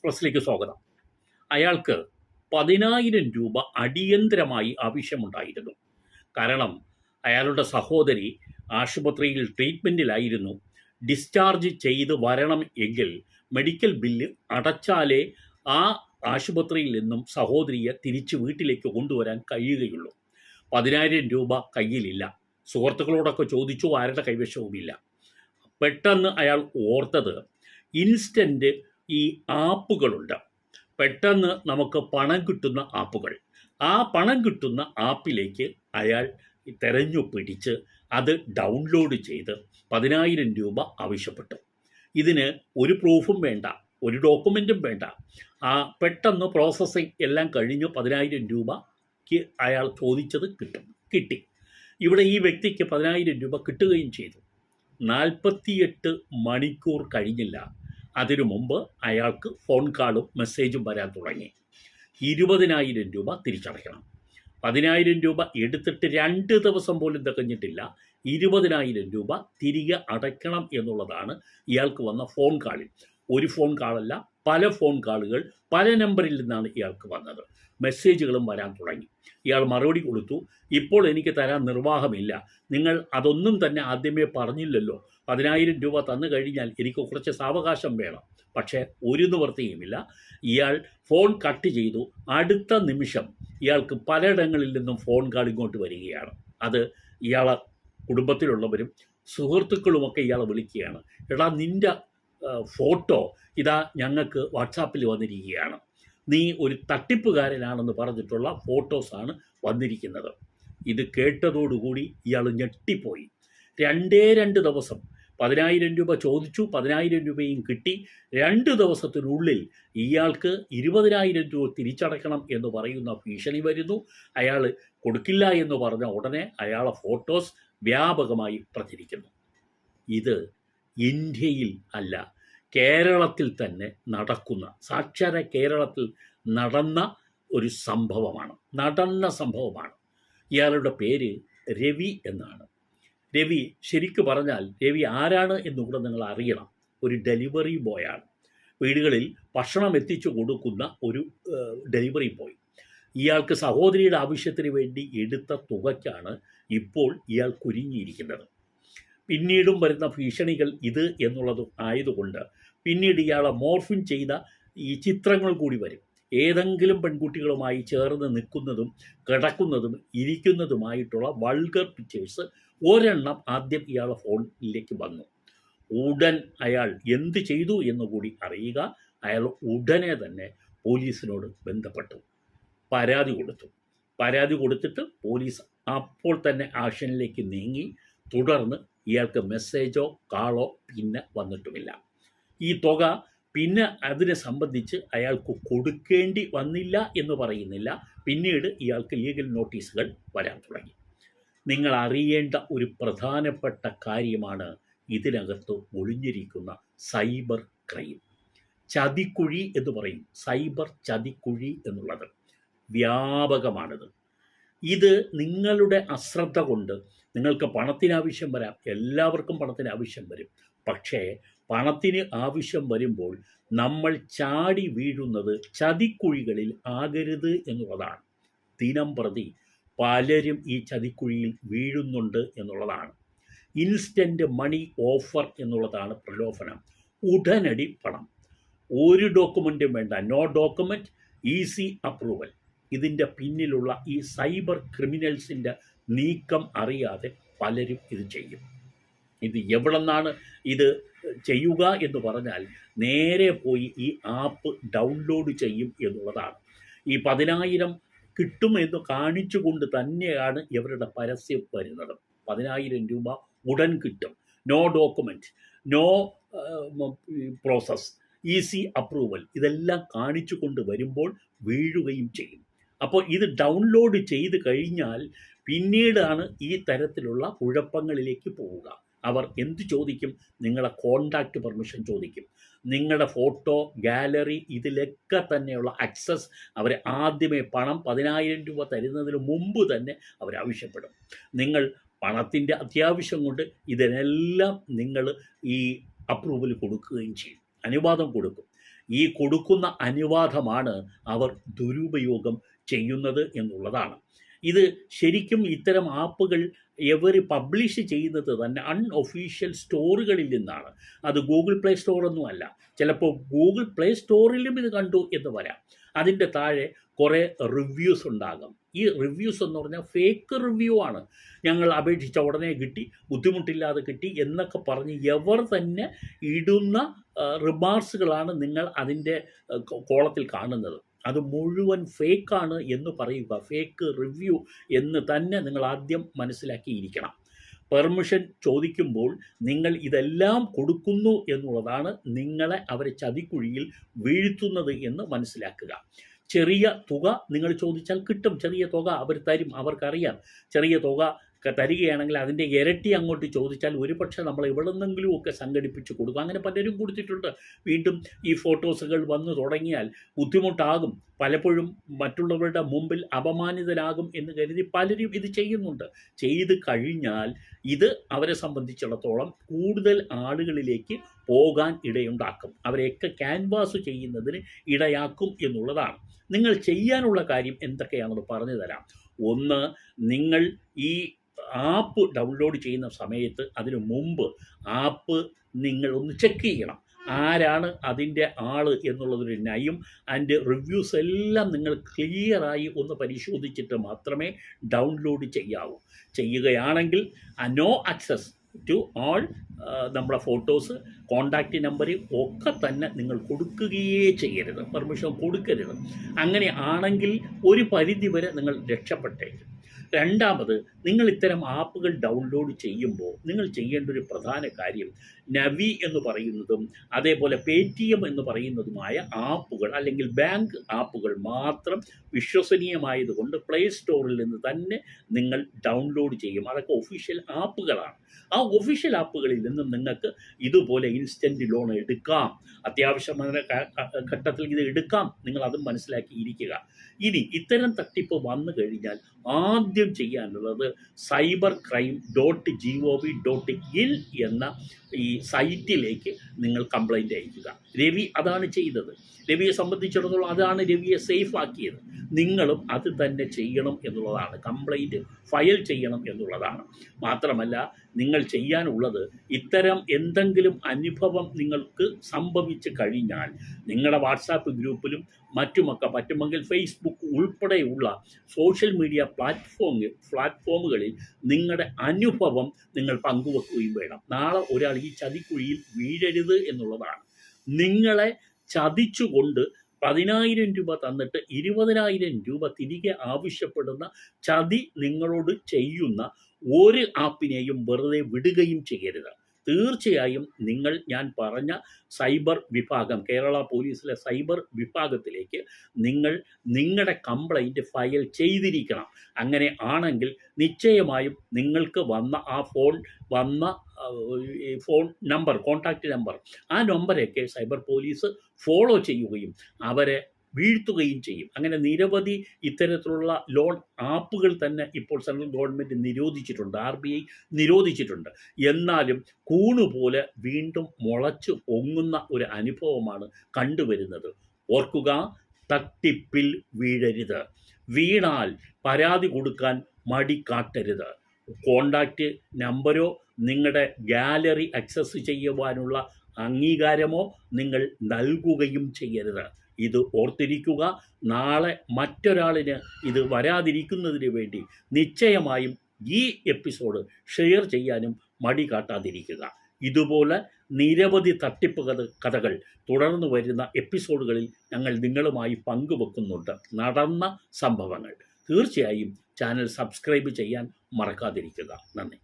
എക്സ്പ്രസിലേക്ക് സ്വാഗതം. അയാൾക്ക് 10,000 രൂപ അടിയന്തരമായി ആവശ്യമുണ്ടായിരുന്നു. കാരണം അയാളുടെ സഹോദരി ആശുപത്രിയിൽ ട്രീറ്റ്മെൻറ്റിലായിരുന്നു. ഡിസ്ചാർജ് ചെയ്ത് വരണം എങ്കിൽ മെഡിക്കൽ ബില്ല് അടച്ചാലേ ആ ആശുപത്രിയിൽ നിന്നും സഹോദരിയെ തിരിച്ച് വീട്ടിലേക്ക് കൊണ്ടുവരാൻ കഴിയുകയുള്ളൂ. 10,000 രൂപ കയ്യിലില്ല. സുഹൃത്തുക്കളോടൊക്കെ ചോദിച്ചു, ആരുടെ കൈവശവുമില്ല. പെട്ടെന്ന് അയാൾ ഓർത്തത് ഇൻസ്റ്റൻറ്റ് ഈ ആപ്പുകളുണ്ട്. പെട്ടെന്ന് നമുക്ക് പണം കിട്ടുന്ന ആപ്പുകൾ. ആ പണം കിട്ടുന്ന ആപ്പിലേക്ക് അയാൾ തെരഞ്ഞു പിടിച്ച് അത് ഡൗൺലോഡ് ചെയ്ത് 10,000 രൂപ ആവശ്യപ്പെട്ടു. ഇതിന് ഒരു പ്രൂഫും വേണ്ട, ഒരു ഡോക്യുമെൻറ്റും വേണ്ട. പെട്ടെന്ന് പ്രോസസ്സിങ് എല്ലാം കഴിഞ്ഞ് 10,000 രൂപയ്ക്ക് അയാൾ ചോദിച്ചത് കിട്ടി. ഇവിടെ ഈ വ്യക്തിക്ക് 10,000 രൂപ കിട്ടുകയും ചെയ്തു. 48 മണിക്കൂർ കഴിഞ്ഞില്ല. അതിനു മുമ്പ് അയാൾക്ക് ഫോൺ കാളും മെസ്സേജും വരാൻ തുടങ്ങി. 20,000 രൂപ തിരിച്ചടയ്ക്കണം. 10,000 രൂപ എടുത്തിട്ട് 2 ദിവസം പോലും തികഞ്ഞിട്ടില്ല. 20,000 രൂപ തിരികെ അടയ്ക്കണം എന്നുള്ളതാണ് ഇയാൾക്ക് വന്ന ഫോൺ കാളിൽ. ഒരു ഫോൺ കാളല്ല, പല ഫോൺ കാളുകൾ പല നമ്പറിൽ നിന്നാണ് ഇയാൾക്ക് വന്നത്. മെസ്സേജുകളും വരാൻ തുടങ്ങി. ഇയാൾ മറുപടി കൊടുത്തു, ഇപ്പോൾ എനിക്ക് തരാൻ നിർവാഹമില്ല. നിങ്ങൾ അതൊന്നും തന്നെ ആദ്യമേ പറഞ്ഞില്ലല്ലോ. 10,000 രൂപ തന്നു കഴിഞ്ഞാൽ എനിക്ക് കുറച്ച് സാവകാശം വേണം. പക്ഷേ ഒരു നിവൃത്തിയുമില്ല. ഇയാൾ ഫോൺ കട്ട് ചെയ്തു. അടുത്ത നിമിഷം ഇയാൾക്ക് പലയിടങ്ങളിൽ നിന്നും ഫോൺ കാൾ ഇങ്ങോട്ട് വരികയാണ്. അത് ഇയാളെ കുടുംബത്തിലുള്ളവരും സുഹൃത്തുക്കളുമൊക്കെ ഇയാളെ വിളിക്കുകയാണ്. എടാ, നിൻ്റെ ഫോട്ടോ ഇതാ ഞങ്ങൾക്ക് വാട്സാപ്പിൽ വന്നിരിക്കുകയാണ്. നീ ഒരു തട്ടിപ്പുകാരനാണെന്ന് പറഞ്ഞിട്ടുള്ള ഫോട്ടോസാണ് വന്നിരിക്കുന്നത്. ഇത് കേട്ടതോടുകൂടി ഇയാൾ ഞെട്ടിപ്പോയി. 2 ദിവസം 10,000 രൂപ ചോദിച്ചു, 10,000 രൂപയും കിട്ടി. 2 ദിവസത്തിനുള്ളിൽ ഇയാൾക്ക് 20,000 രൂപ തിരിച്ചടയ്ക്കണം എന്ന് പറയുന്ന ഭീഷണി വരുന്നു. അയാൾ കൊടുക്കില്ല എന്ന് പറഞ്ഞ ഉടനെ അയാളെ ഫോട്ടോസ് വ്യാപകമായി പ്രചരിക്കുന്നു. ഇത് ഇന്ത്യയിൽ അല്ല, കേരളത്തിൽ തന്നെ നടക്കുന്ന, സാക്ഷാര കേരളത്തിൽ നടന്ന ഒരു സംഭവമാണ്. ഇയാളുടെ പേര് രവി എന്നാണ്. രവി, ശരിക്കു പറഞ്ഞാൽ രവി ആരാണ് എന്നുകൂടെ നിങ്ങൾ അറിയണം. ഒരു ഡെലിവറി ബോയാണ്. വീടുകളിൽ ഭക്ഷണം എത്തിച്ചു കൊടുക്കുന്ന ഒരു ഡെലിവറി ബോയ്. ഇയാൾക്ക് സഹോദരിയുടെ ആവശ്യത്തിന് വേണ്ടി എടുത്ത തുകയ്ക്കാണ് ഇപ്പോൾ ഇയാൾ കുരുങ്ങിയിരിക്കുന്നത്. പിന്നീടും വരുന്ന ഭീഷണികൾ ഇത് എന്നുള്ളത് ആയതുകൊണ്ട് പിന്നീട് ഇയാളെ മോർഫിൻ ചെയ്ത ഈ ചിത്രങ്ങൾ കൂടി വരും. ഏതെങ്കിലും പെൺകുട്ടികളുമായി ചേർന്ന് നിൽക്കുന്നതും കിടക്കുന്നതും ഇരിക്കുന്നതുമായിട്ടുള്ള വൾഗർ പിക്ചേഴ്സ് ഒരെണ്ണം ആദ്യം ഇയാളെ ഫോണിലേക്ക് വന്നു. ഉടൻ അയാൾ എന്ത് ചെയ്തു എന്നുകൂടി അറിയുക. അയാൾ ഉടനെ തന്നെ പോലീസിനോട് ബന്ധപ്പെട്ടു, പരാതി കൊടുത്തിട്ട് പോലീസ് അപ്പോൾ തന്നെ ആക്ഷനിലേക്ക് നീങ്ങി. തുടർന്ന് ഇയാൾക്ക് മെസ്സേജോ കാളോ പിന്നെ വന്നിട്ടുമില്ല. ഈ തുക പിന്നെ അതിനെ സംബന്ധിച്ച് അയാൾക്ക് കൊടുക്കേണ്ടി വന്നില്ല എന്ന് പറയുന്നില്ല. പിന്നീട് ഇയാൾക്ക് ലീഗൽ നോട്ടീസുകൾ വരാൻ തുടങ്ങി. നിങ്ങൾ അറിയേണ്ട ഒരു പ്രധാനപ്പെട്ട കാര്യമാണ് ഇതിനകത്ത് ഒളിഞ്ഞിരിക്കുന്ന സൈബർ ക്രൈം. ചതിക്കുഴി എന്ന് പറയും, സൈബർ ചതിക്കുഴി എന്നുള്ളത് വ്യാപകമാണിത്. ഇത് നിങ്ങളുടെ അശ്രദ്ധ കൊണ്ട് നിങ്ങൾക്ക് പണത്തിന് ആവശ്യം വരാം. എല്ലാവർക്കും പണത്തിന് ആവശ്യം വരും. പക്ഷേ പണത്തിന് ആവശ്യം വരുമ്പോൾ നമ്മൾ ചാടി വീഴുന്നത് ചതിക്കുഴികളിൽ ആകരുത് എന്നുള്ളതാണ്. ദിനം പ്രതി പലരും ഈ ചതിക്കുഴിയിൽ വീഴുന്നുണ്ട് എന്നുള്ളതാണ്. ഇൻസ്റ്റൻറ്റ് മണി ഓഫർ എന്നുള്ളതാണ് പ്രലോഭനം. ഉടനടി പണം, ഒരു ഡോക്യുമെൻറ്റും വേണ്ട, നോ ഡോക്യുമെൻറ്റ്, ഈസി അപ്രൂവൽ. ഇതിൻ്റെ പിന്നിലുള്ള ഈ സൈബർ ക്രിമിനൽസിൻ്റെ നീക്കം അറിയാതെ പലരും ഇത് ചെയ്യും. ഇത് എവിടെ നിന്നാണ് ഇത് ചെയ്യുക എന്ന് പറഞ്ഞാൽ നേരെ പോയി ഈ ആപ്പ് ഡൗൺലോഡ് ചെയ്യും എന്നുള്ളതാണ്. ഈ 10,000 കിട്ടുമെന്ന് കാണിച്ചുകൊണ്ട് തന്നെയാണ് ഇവരുടെ പരസ്യം വരുന്നത്. 10,000 രൂപ ഉടൻ കിട്ടും, no document, no process, easy approval, ഇതെല്ലാം കാണിച്ചു കൊണ്ട് വരുമ്പോൾ വീഴുകയും ചെയ്യും. അപ്പോൾ ഇത് ഡൗൺലോഡ് ചെയ്ത് കഴിഞ്ഞാൽ പിന്നീടാണ് ഈ തരത്തിലുള്ള കുഴപ്പങ്ങളിലേക്ക് പോവുക. അവർ എന്ത് ചോദിക്കും? നിങ്ങളെ കോണ്ടാക്റ്റ് പെർമിഷൻ ചോദിക്കും. നിങ്ങളുടെ ഫോട്ടോ, ഗാലറി, ഇതിലൊക്കെ തന്നെയുള്ള ആക്സസ് അവർ ആദ്യമേ പണം 10,000 രൂപ തരുന്നതിന് മുമ്പ് തന്നെ അവരാവശ്യപ്പെടും. നിങ്ങൾ പണത്തിൻ്റെ അത്യാവശ്യം കൊണ്ട് ഇതിനെല്ലാം നിങ്ങൾ ഈ അപ്രൂവൽ കൊടുക്കുകയും ചെയ്യും, അനുവാദം കൊടുക്കും. ഈ കൊടുക്കുന്ന അനുവാദമാണ് അവർ ദുരുപയോഗം ചെയ്യുന്നത് എന്നുള്ളതാണ്. ഇത് ശരിക്കും ഇത്തരം ആപ്പുകൾ ഇവർ പബ്ലിഷ് ചെയ്യുന്നത് തന്നെ അൺഒഫീഷ്യൽ സ്റ്റോറുകളിൽ നിന്നാണ്. അത് ഗൂഗിൾ പ്ലേ സ്റ്റോറൊന്നും അല്ല. ചിലപ്പോൾ ഗൂഗിൾ പ്ലേ സ്റ്റോറിലും ഇത് കണ്ടു എന്ന് വരാം. അതിൻ്റെ താഴെ കുറേ റിവ്യൂസ് ഉണ്ടാകും. ഈ റിവ്യൂസ് എന്ന് പറഞ്ഞാൽ ഫേക്ക് റിവ്യൂ ആണ്. ഞങ്ങൾ അപേക്ഷിച്ച ഉടനെ കിട്ടി, ബുദ്ധിമുട്ടില്ലാതെ കിട്ടി എന്നൊക്കെ പറഞ്ഞ് എവർ തന്നെ ഇടുന്ന റിമാർക്സുകളാണ് നിങ്ങൾ അതിൻ്റെ കോളത്തിൽ കാണുന്നത്. അത് മുഴുവൻ ഫേക്കാണ് എന്ന് പറയുക. ഫേക്ക് റിവ്യൂ എന്ന് തന്നെ നിങ്ങൾ ആദ്യം മനസ്സിലാക്കിയിരിക്കണം. പെർമിഷൻ ചോദിക്കുമ്പോൾ നിങ്ങൾ ഇതെല്ലാം കൊടുക്കുന്നു എന്നുള്ളതാണ് നിങ്ങളെ അവരെ ചതിക്കുഴിയിൽ വീഴ്ത്തുന്നത് എന്ന് മനസ്സിലാക്കുക. ചെറിയ തുക നിങ്ങൾ ചോദിച്ചാൽ കിട്ടും. ചെറിയ തുക അവർ തരും. അവർക്കറിയാം ചെറിയ തുക തരികയാണെങ്കിൽ അതിൻ്റെ ഇരട്ടി അങ്ങോട്ട് ചോദിച്ചാൽ ഒരുപക്ഷെ നമ്മൾ എവിടെ നിന്നെങ്കിലും ഒക്കെ സംഘടിപ്പിച്ച് കൊടുക്കും. അങ്ങനെ പലരും കൊടുത്തിട്ടുണ്ട്. വീണ്ടും ഈ ഫോട്ടോസുകൾ വന്നു തുടങ്ങിയാൽ ബുദ്ധിമുട്ടാകും. പലപ്പോഴും മറ്റുള്ളവരുടെ മുമ്പിൽ അപമാനിതനാകും എന്ന് കരുതി പലരും ഇത് ചെയ്യുന്നുണ്ട്. ചെയ്ത് കഴിഞ്ഞാൽ ഇത് അവരെ സംബന്ധിച്ചിടത്തോളം കൂടുതൽ ആളുകളിലേക്ക് പോകാൻ ഇടയുണ്ടാക്കും. അവരെയൊക്കെ ക്യാൻവാസ് ചെയ്യുന്നതിന് ഇടയാക്കും എന്നുള്ളതാണ്. നിങ്ങൾ ചെയ്യാനുള്ള കാര്യം എന്തൊക്കെയാണെന്ന് പറഞ്ഞു തരാം. ഒന്ന്, നിങ്ങൾ ഈ ആപ്പ് ഡൗൺലോഡ് ചെയ്യുന്ന സമയത്ത് അതിനു മുമ്പ് ആപ്പ് നിങ്ങൾ ഒന്ന് ചെക്ക് ചെയ്യണം. ആരാണ് അതിൻ്റെ ആൾ എന്നുള്ളതൊരു നയം ആൻഡ് റിവ്യൂസ് എല്ലാം നിങ്ങൾ ക്ലിയറായി ഒന്ന് പരിശോധിച്ചിട്ട് മാത്രമേ ഡൗൺലോഡ് ചെയ്യാവൂ. ചെയ്യുകയാണെങ്കിൽ നോ ആക്സസ് ടു ഓൾ നമ്മുടെ ഫോട്ടോസ്, കോണ്ടാക്റ്റ് നമ്പർ ഒക്കെ തന്നെ നിങ്ങൾ കൊടുക്കുകയേ ചെയ്യരുത്. പെർമിഷൻ കൊടുക്കരുത്. അങ്ങനെ ആണെങ്കിൽ ഒരു പരിധി വരെ നിങ്ങൾ രക്ഷപ്പെട്ടേക്കും. രണ്ടാമത്, നിങ്ങൾ ഇത്തരം ആപ്പുകൾ ഡൗൺലോഡ് ചെയ്യുമ്പോൾ നിങ്ങൾ ചെയ്യേണ്ട ഒരു പ്രധാന കാര്യം നവി എന്ന് പറയുന്നതും അതേപോലെ പേടിഎം എന്ന് പറയുന്നതുമായ ആപ്പുകൾ അല്ലെങ്കിൽ ബാങ്ക് ആപ്പുകൾ മാത്രം വിശ്വസനീയമായതുകൊണ്ട് പ്ലേ സ്റ്റോറിൽ നിന്ന് തന്നെ നിങ്ങൾ ഡൗൺലോഡ് ചെയ്യും. അതൊക്കെ ഒഫീഷ്യൽ ആപ്പുകളാണ്. ആ ഒഫീഷ്യൽ ആപ്പുകളിൽ നിന്നും നിങ്ങൾക്ക് ഇതുപോലെ ഇൻസ്റ്റൻറ്റ് ലോൺ എടുക്കാം. അത്യാവശ്യമായ ഘട്ടത്തിൽ ഇത് എടുക്കാം. നിങ്ങൾ അതും മനസ്സിലാക്കിയിരിക്കുക. ഇനി ഇത്തരം തട്ടിപ്പ് വന്നു കഴിഞ്ഞാൽ ആദ്യം ചെയ്യാനുള്ളത് cybercrime.gov.in എന്ന ഈ സൈറ്റിലേക്ക് നിങ്ങൾ കംപ്ലൈൻ്റ് അയക്കുക. രവി അതാണ് ചെയ്തത്. രവിയെ സംബന്ധിച്ചിടത്തോളം അതാണ് രവിയെ സേഫ് ആക്കിയത്. നിങ്ങളും അത് തന്നെ ചെയ്യണം എന്നുള്ളതാണ്. കംപ്ലൈൻറ്റ് ഫയൽ ചെയ്യണം എന്നുള്ളതാണ്. മാത്രമല്ല, നിങ്ങൾ ചെയ്യാനുള്ളത് ഇത്തരം എന്തെങ്കിലും അനുഭവം നിങ്ങൾക്ക് സംഭവിച്ചു കഴിഞ്ഞാൽ നിങ്ങളുടെ വാട്സാപ്പ് ഗ്രൂപ്പിലും മറ്റുമൊക്കെ പറ്റുമെങ്കിൽ ഫേസ്ബുക്ക് ഉൾപ്പെടെയുള്ള സോഷ്യൽ മീഡിയ പ്ലാറ്റ്ഫോമുകളിൽ നിങ്ങളുടെ അനുഭവം നിങ്ങൾ പങ്കുവെക്കുകയും വേണം. നാളെ ഒരാൾ ഈ ചതിക്കുഴിയിൽ വീഴരുത് എന്നുള്ളതാണ്. നിങ്ങളെ ചതിച്ചുകൊണ്ട് 10,000 രൂപ തന്നിട്ട് 20,000 രൂപ തിരികെ ആവശ്യപ്പെടുന്ന ചതി നിങ്ങളോട് ചെയ്യുന്ന ഒരു ആപ്പിനെയും വെറുതെ വിടുകയും ചെയ്യരുത്. തീർച്ചയായും നിങ്ങൾ ഞാൻ പറഞ്ഞ സൈബർ വിഭാഗം, കേരള പോലീസിലെ സൈബർ വിഭാഗത്തിലേക്ക് നിങ്ങൾ നിങ്ങളുടെ കംപ്ലൈൻറ്റ് ഫയൽ ചെയ്തിരിക്കണം. അങ്ങനെ ആണെങ്കിൽ നിശ്ചയമായും നിങ്ങൾക്ക് വന്ന ആ ഫോൺ നമ്പർ, കോൺടാക്റ്റ് നമ്പർ, ആ നമ്പരൊക്കെ സൈബർ പോലീസ് ഫോളോ ചെയ്യുകയും അവരെ വീഴ്ത്തുകയും ചെയ്യും. അങ്ങനെ നിരവധി ഇത്തരത്തിലുള്ള ലോൺ ആപ്പുകൾ തന്നെ ഇപ്പോൾ സെൻട്രൽ ഗവൺമെൻറ് നിരോധിച്ചിട്ടുണ്ട്, RBI നിരോധിച്ചിട്ടുണ്ട്. എന്നാലും കൂണുപോലെ വീണ്ടും മുളച്ചു പൊങ്ങുന്ന ഒരു അനുഭവമാണ് കണ്ടുവരുന്നത്. ഓർക്കുക, തട്ടിപ്പിൽ വീഴരുത്. വീണാൽ പരാതി കൊടുക്കാൻ മടി കാട്ടരുത്. കോണ്ടാക്റ്റ് നമ്പരോ നിങ്ങളുടെ ഗാലറി ആക്സസ് ചെയ്യുവാനുള്ള അംഗീകാരമോ നിങ്ങൾ നൽകുകയും ചെയ്യരുത്. ഇത് ഓർത്തിരിക്കുക. നാളെ മറ്റൊരാളിന് ഇത് വരാതിരിക്കുന്നതിന് വേണ്ടി നിശ്ചയമായും ഈ എപ്പിസോഡ് ഷെയർ ചെയ്യാനും മടി കാട്ടാതിരിക്കുക. ഇതുപോലെ നിരവധി തട്ടിപ്പ് കഥകൾ തുടർന്ന് വരുന്ന എപ്പിസോഡുകളിൽ ഞങ്ങൾ നിങ്ങളുമായി പങ്കുവെക്കുന്നുണ്ട്. നടന്ന സംഭവങ്ങൾ. തീർച്ചയായും ചാനൽ സബ്സ്ക്രൈബ് ചെയ്യാൻ മറക്കാതിരിക്കുക. നന്ദി.